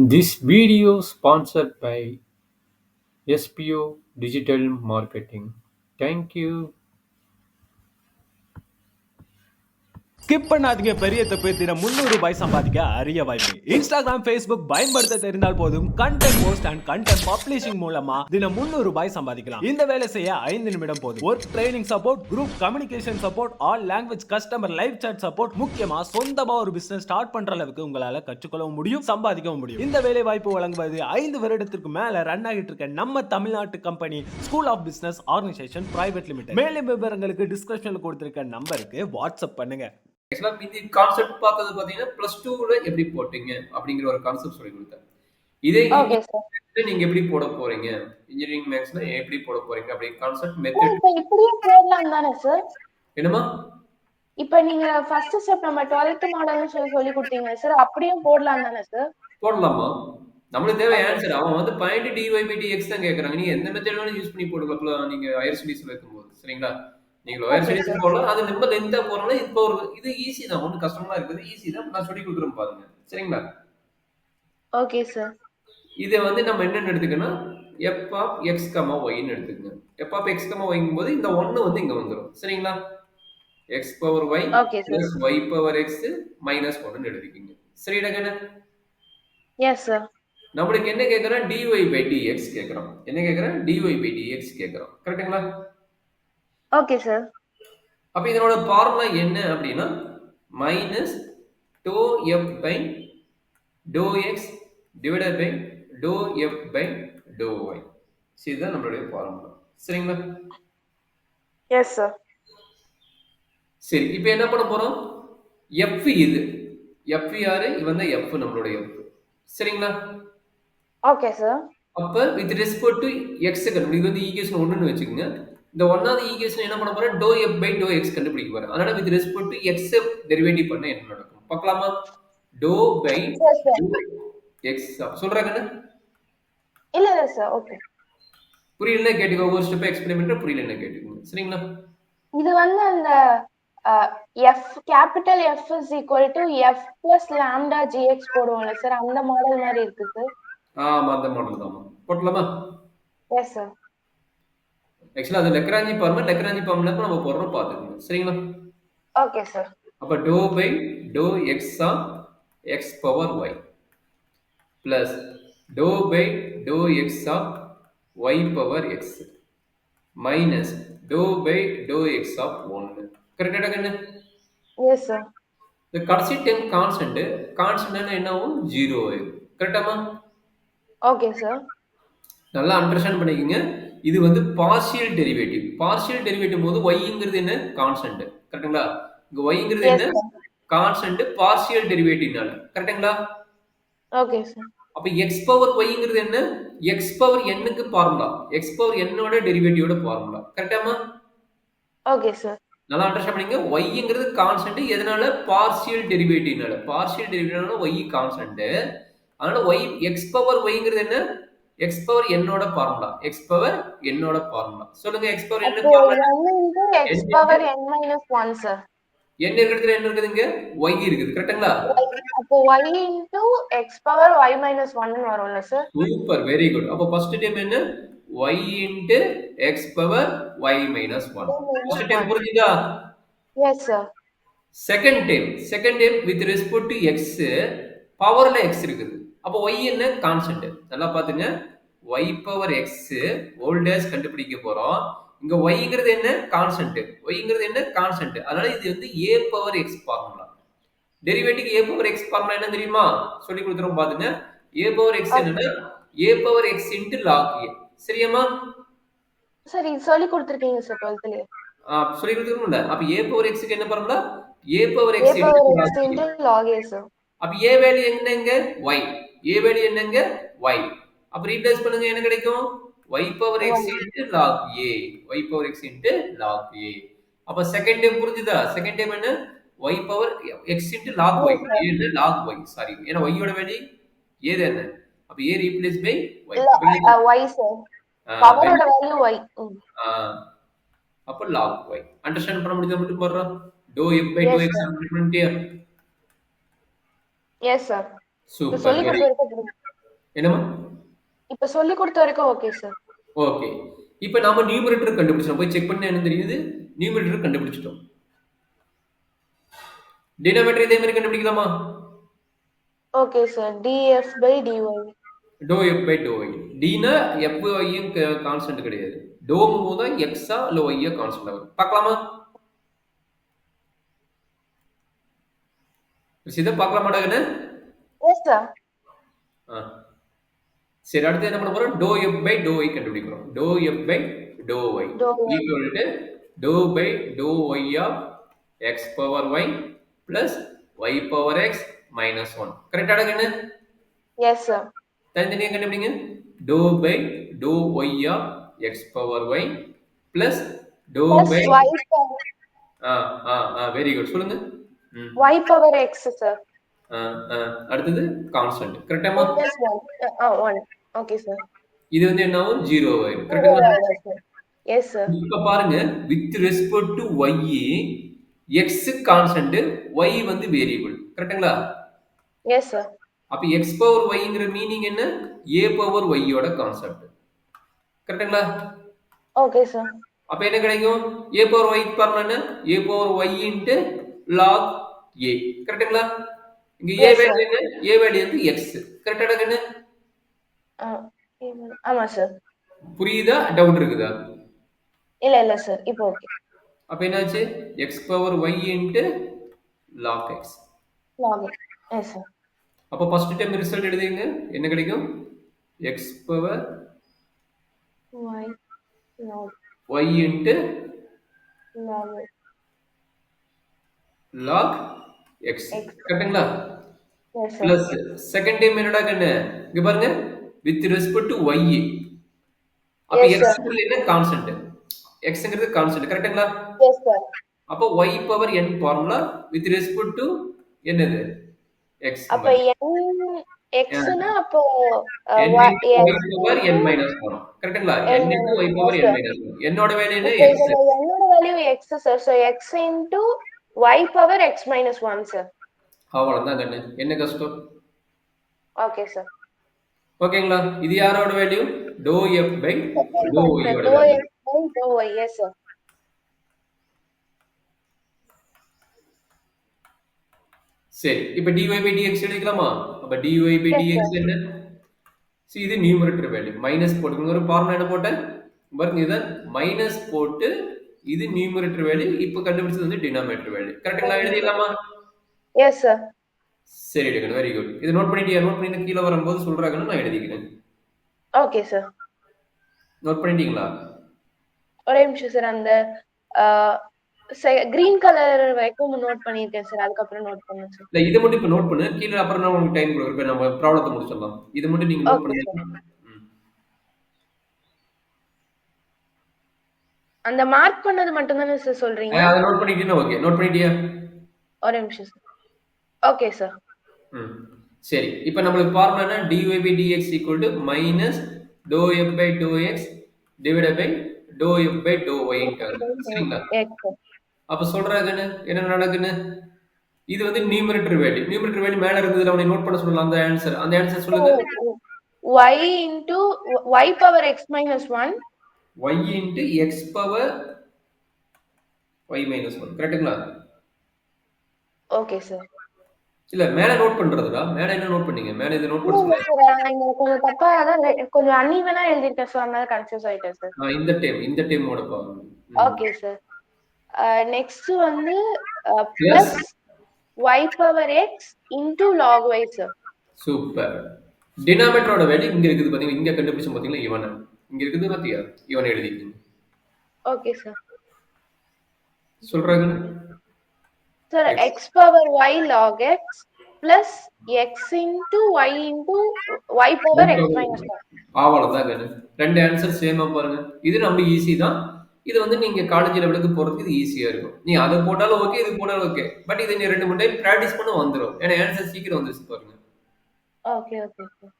This video sponsored by SPO Digital Marketing. Thank you. Skip பண்ணாதீங்க. பெரிய தப்பு. தினம் 300 ரூபாய் சம்பாதிக்க அரிய வாய்ப்பு. இன்ஸ்டாகிராம், Facebook பயன்படுத்த தெரிந்தால் போதும். Content post and content publishing மூலமா தினம் 300 ரூபாய் சம்பாதிக்கலாம். இந்த வேலை செய்ய 5 நிமிடம் போதும். Work training support, group communication support, all language customer live chat support, முக்கியமா சொந்தமா ஒரு பிசினஸ் ஸ்டார்ட் பண்ற அளவுக்கு உங்களால கற்றுக்கொள்ளவும் முடியும், சம்பாதிக்கவும் முடியும். இந்த வேலை வாய்ப்பு வழங்குவது 5 வருடத்திற்கு மேல ரன் ஆகிட்டு இருக்க நம்ம தமிழ்நாட்டு company school of business organisation private limited. மேலும் விவரங்களுக்கு டிஸ்கிரிப்ஷன்ல கொடுத்திருக்க நம்பருக்கு வாட்ஸ்அப் பண்ணுங்க. ஆக்சுவலா மீதி கான்செப்ட் பார்த்தது பாத்தீங்கன்னா +2ல எப்படி போட்டீங்க அப்படிங்கிற ஒரு கான்செப்ட் சொல்லி கொடுத்தேன். இதே நீங்க எப்படி போட போறீங்க, இன்ஜினியரிங் மேக்ஸ்ல எப்படி போட போறீங்க அப்படி கான்செப்ட் மெத்தட் இப்படியே போடலாம் தானே சார்? என்னமா இப்ப நீங்க ஃபர்ஸ்ட் ஸ்டெப் நம்ம 12th மாடல்னு சொல்லி கொடுத்தீங்க சார், அப்படியே போடலாம் தானே சார்? போடலாமா? நம்மளுக்கு தேவை ஆன்சர். அவன் வந்து பாயிண்ட் dy/dx தான் கேக்குறாங்க. நீங்க எந்த மெத்தட் வேணாலும் யூஸ் பண்ணி போடுக்கலாம். நீங்க ஹையர் ஸ்டடீஸ்ல இருக்கும்போது சரிங்களா? நீங்க லோயர் ஸ்டடீஸ் போடலாம். அது ரொம்ப லென்த்தா போறனால இப்போ ஒரு இது ஈஸி தான். ஒன்றும் கஷ்டமா இருக்குது. ஈஸி தான். நான் சொல்லி கொடுக்குறேன் பாருங்க. சரிங்களா? Okay sir. இதை வந்து நம்ம என்னன்னு எடுத்துக்கணும், f of x, yன்னு எடுத்துக்கணும். f of x, yங்கும்போது இந்த 1 வந்து இங்க வந்துரும். சரிங்களா? x power y plus y power x minus 1ன்னு எடுத்துக்கீங்க. சரிடா கண்ணா? Yes sir. நம்மளுக்கு என்ன கேக்குறோம், dy/dx கேக்குறோம். என்ன கேக்குறோம், dy/dx கேக்குறோம். கரெக்ட்டுங்களா? Okay sir. அப்ப இதனோட ஃபார்முலா என்ன அப்படின்னா minus tau f by dou x divided by dou f by dou y. இதுதான் நம்மளுடைய ஃபார்முலா. சரிங்களா? S sir. சரி, இப்போ என்ன பண்ண போறோம், f இது f யாரு, இவன் தான் f நம்மளுடைய f. சரிங்களா? Okay sir. அப்ப with respect to x கண்டுபிடி. இது வந்து ஈக்குவேஷன் 1ன்னு வெச்சுக்கங்க. இந்த 1வது ஈக்குவேஷன் என்ன பண்ண போறேன், dou f by dou x கண்டுபிடிக்க போறேன். அதனால with respect to x derivative பண்ண என்ன நடக்கும் பார்க்கலாமா? dou by x சொல்றாங்க. இல்ல சார். ஓகே. புரியலன்னா கேட்டுக்கோ. ஒரு ஸ்டெப் எக்ஸ்பிளைன் பண்ற, புரியலன்னா கேட்டுக்கோங்க. சரிங்களா? இது வந்து அந்த f capital F is equal to f plus lambda gx போடுவோம்ல சார், அந்த மாடல் மாதிரி இருக்கு சார். ஆமா, அந்த மாடல் தான். போடலாமா? Yes sir. ஆக்சுவலா அது லெக்ராஞ்சி ஃபார்முலா நம்ம போடுறோம் பாத்துக்கோங்க. சரிங்களா? Okay sir. அப்ப dou by dou x of x power y plus dou by dou x of y power x minus dou by dou x of 1. கரெக்ட்டா கண்ணு? Yes sir. இந்த கடைசி டைம் கான்ஸ்டன்ட் என்ன ஆகும், 0 ஆயிடும். கரெக்டாமா? Okay sir. நல்லா அண்டர்ஸ்டாண்ட் பண்ணிக்கங்க. இது வந்து பார்ஷியல் டெரிவேட்டிவ் போது yங்கிறது என்ன, கான்ஸ்டன்ட். கரெக்ட்டுங்களா? இங்க yங்கிறது என்ன, கான்ஸ்டன்ட் பார்ஷியல் டெரிவேட்டிவ்னால. கரெக்ட்டுங்களா? Okay sir. அப்ப x பவர் yங்கிறது என்ன, x பவர் n-க்கு ஃபார்முலா, x பவர் n-ஓட டெரிவேட்டிவோட ஃபார்முலா. கரெக்டாமா? Okay sir. நல்லா அண்டர்ஸ்டாண்ட் பண்ணிங்க. yங்கிறது கான்ஸ்டன்ட். எதனால, பார்ஷியல் டெரிவேட்டிவ்னால y கான்ஸ்டன்ட். அதனால x பவர் yங்கிறது என்ன, x பவர் n-ஓட ஃபார்முலா. சொல்லுங்க, x power n formula x power n minus 1 sir. n இருக்கிறதுல என்ன இருக்குதுங்க, y இருக்குது. கரெக்ட்டுங்களா? அப்போ y into x power y minus 1 ன்னு வரும்ல சார்? Super, very good. அப்ப ஃபர்ஸ்ட் டைம் என்ன, y into x power y minus 1. First time புரிஞ்சுதா? Yes sir. Second time with respect to x பவர்ல x இருக்குது. அப்ப y என்ன, கான்ஸ்டன்ட். நல்லா பாத்துங்க. y power x whole dash கண்டுபிடிக்க போறோம். இங்க yங்கிறது என்ன, கான்ஸ்டன்ட். அதனால இது வந்து a power x formula. Derivative a power x formula என்ன தெரியுமா, சொல்லி கொடுத்துறோம் பாத்துங்க. a பவர் x என்னன்னா a power x into log a. சரியாமா? சரி, சொல்லி கொடுத்திருக்கீங்க சார் 12th-லயே. சொல்லி கொடுத்துறோம்ல. அப்ப a பவர் x க்கு என்ன formula, a power x into log a sir. அப்ப a வேல்யூ என்னங்க, y. a வேல்யூ என்னங்க, y. அப்ப ரீப்ளேஸ் பண்ணுங்க, என்ன கிடைக்கும், y power x into log a. அப்ப செகண்ட் டைம் புரிஞ்சுதா? செகண்ட் டைம் என்ன, y power x into log y. a log y, sorry, ஏன்னா y யோட வேல்யூ a தானே. அப்ப a replace by y. y sir. பவரோட வேல்யூ y. அப்ப log y. Understand பண்ண முடியுதா மட்டும் பாருங்க. dou f by dou x பண்ணிட்டியா? Yes sir. சூப்பர். சொல்லி கொடுத்திருக்கீங்க. என்னம்மா? இப்ப சொல்லி கொடுத்த வரைக்கும் ஓகே சார். ஓகே. இப்ப நாம நியூமரேட்டர் கண்டுபிடிச்சோம். போய் செக் பண்ணா என்ன தெரியுது? நியூமரேட்டர் கண்டுபிடிச்சிட்டோம். டினாமினேட்டர் இதே மாதிரி கண்டுபிடிக்கலாமா? Okay sir. df by dy. டோ எஃப் பை டோ ஒய். டினா எஃப் ஒய்யும் கான்ஸ்டன்ட் கிடையாது. டோங்கும் போது தான் எக்ஸா இல்ல ஒய்யா கான்ஸ்டன்ட் ஆகும். பார்க்கலாமா? இதை பார்க்கலாமாடாங்கன்னு? S sir. சரி, அடுத்து என்ன பண்ண போறோம்? டோ எஃப் பை டோ ஒய் கண்டுபிடிக்கிறோம். டோ எஃப் பை டோ ஒய் ஈக்குவல் டு டோ பை டோ Y of X power Y plus Y power X minus one. கரெக்டாடாங்கன்னு? Yes sir. தனித்தனியாக கண்டுபிடிங்க. டோ பை டோ Y of X power Y plus டோ பை வெரி குட். சொல்லுங்க. y power x sir. அடுத்தது கான்ஸ்டன்ட். கரெக்டாமா? 1. Okay sir. இது வந்து என்ன ஆகும்? 0 ஆயிடும். கரெக்ட்டா? Yes sir. இப்ப பாருங்க, with respect to y x constant, y வந்து வேரியபிள். கரெக்ட்டுங்களா? Yes sir. அப்ப x பவர் yங்கிற மீனிங் என்ன? a பவர் y யோட கான்செப்ட். கரெக்ட்டுங்களா? Okay sir. அப்ப என்ன கிடைக்கும்? a பவர் y ஃபார்முலா என்ன? a power y into log a. கரெக்ட்டுங்களா? இங்க a வேல்யூ என்ன? a வேல்யூ வந்து x. கரெக்டாடா கண்ணு? ஆமா சார். புரியுதா? டவுட் இருக்குதா? இல்ல சார். இப்போ ஓகே. அப்ப என்னாச்சு? x power y into log x. log x. Yes sir. அப்ப ஃபர்ஸ்ட் டைம் ரிசல்ட் எழுதுங்க. என்ன கிடைக்கும்? x power y log y into log x. கரெக்ட்டுங்களா? Yes sir. Plus second time என்னடா கண்ணு? இங்க பாருங்க, வித் ரெஸ்பெக்ட் டு y. அப்ப Yes, x sir. க்கு என்ன கான்ஸ்டன்ட்? xங்கிறது கான்ஸ்டன்ட். கரெக்ட்டுங்களா? Yes sir. அப்ப y power n formula with respect to என்னது? x. அப்ப n x னா அப்போ n y power n minus 1. கரெக்ட்டுங்களா? n into y power n minus 1. என்னோட வேல்யூ என்ன? x. என்னோட value x sir. So x into y power x minus 1 சார். அவ்வளவுதான் கண்ணு. என்ன கஷ்டம்? Okay sir. ஓகேங்களா? இது யாரோட வேல்யூ? டோ f பை டோ y யோட டோ வேல்யூ. x by டோ y. Yes sir. சரி, இப்ப dy by dx எழுதிக்கலாமா? அப்ப dy by dx என்ன? see, இது நியூமரேட்டர் வேல்யூ. மைனஸ் போட்டுக்கணும். ஒரு ஃபார்முலா என்ன போட்டேன் பாருங்க, இத மைனஸ் போட்டு இது நியூமரேட்டர் வேல்யூ. இப்போ கண்டுபிடிச்சது வந்து டினாமினேட்டர் வேல்யூ. கரெக்ட்டா எழுதிடலாமா? Yes sir. சரி டேகன், வெரி குட். இது நோட் பண்ணிட்டியா? நோட் பண்ணி கீழ வரும்போது சொல்றாங்கன்னு நான் எழுதிக்கிறேன். Okay sir. நோட் பண்ணிட்டீங்களா? ஒரே நிமிஷம் சார். அந்த கிரீன் கலர் வரைக்கும் நோட் பண்ணிருக்கேன் சார். அதுக்கு அப்புறம் நோட் பண்ணுங்க சார். இல்ல, இத மட்டும் இப்ப நோட் பண்ணு. கீழ அப்புறம் நான் உங்களுக்கு டைம் கொடுக்குறேன். நம்ம ப்ராப்ளத்தை முடிச்சிடலாம். இது மட்டும் நீங்க நோட் ஓகே பண்ணுங்க. சார். அந்த மார்க் பண்ணது மட்டும் தானே சார் சொல்றீங்க? அதை நோட் பண்ணிட்டீங்கன்னா ஓகே. நோட் பண்ணிட்டியா? ஒரே நிமிஷம் சார். Okay sir. சரி, இப்போ நம்மளுக்கு ஃபார்முலா என்ன? dy by dx equal to minus dou f by dou x divided by dou f by dou y ன்றது. சரிங்களா? Yes sir. அப்ப சொல்றாங்க என்ன நடக்குன்னு? இது வந்து நியூமரேட்டர் வேல்யூ. நியூமரேட்டர் வேல்யூ மேல இருந்ததுல அவனை நோட் பண்ண சொல்லலாம். அந்த ஆன்சர், அந்த ஆன்சர் சொல்லுங்க. y into y power x minus 1 y into x power y minus 1. கரெக்ட்டுங்களா? Okay sir. இல்ல, மேல நோட் பண்றதுடா. மேல என்ன நோட் பண்ணீங்க? மேல இத நோட் பண்ண இல்ல சொல்லுங்க. சார், இங்க கொஞ்சம் தப்பா தான் கொஞ்சம் அன்ஈவனா எழுதிருக்கேன் சார். அதனால கன்ஃபியூஸ் ஆயிட்டேன் சார். இந்த டைமோட பாருங்க. Okay sir. நெக்ஸ்ட் வந்து plus y power x into log y sir. Super. டினாமினேட்டரோட வேல்யூ இங்க இருக்குது பாத்தீங்களா? இங்க கண்டுபிடிச்சோம் பாத்தீங்களா? இவன இங்க இருக்குது பாத்தியா? இவனை எழுதிக்கங்க. Okay sir. சொல்றாங்க sir x power y log x plus x into y power x minus 1. அவ்வளவுதான் கண்ணு. ரெண்டு ஆன்சர் சேமா பாருங்க. இது ரொம்ப ஈஸி தான். இது வந்து நீங்க காலேஜ் லெவலுக்கு போறதுக்கு இது ஈஸியா இருக்கும். நீ அதை போட்டாலும் ஓகே, இது போட்டாலும் ஓகே. பட் இதை நீ 2-3 டைம் பிராக்டிஸ் பண்ண வந்துடும். ஏன்னா ஆன்சர் சீக்கிரம் வந்துச்சு பாருங்க. Okay okay sir.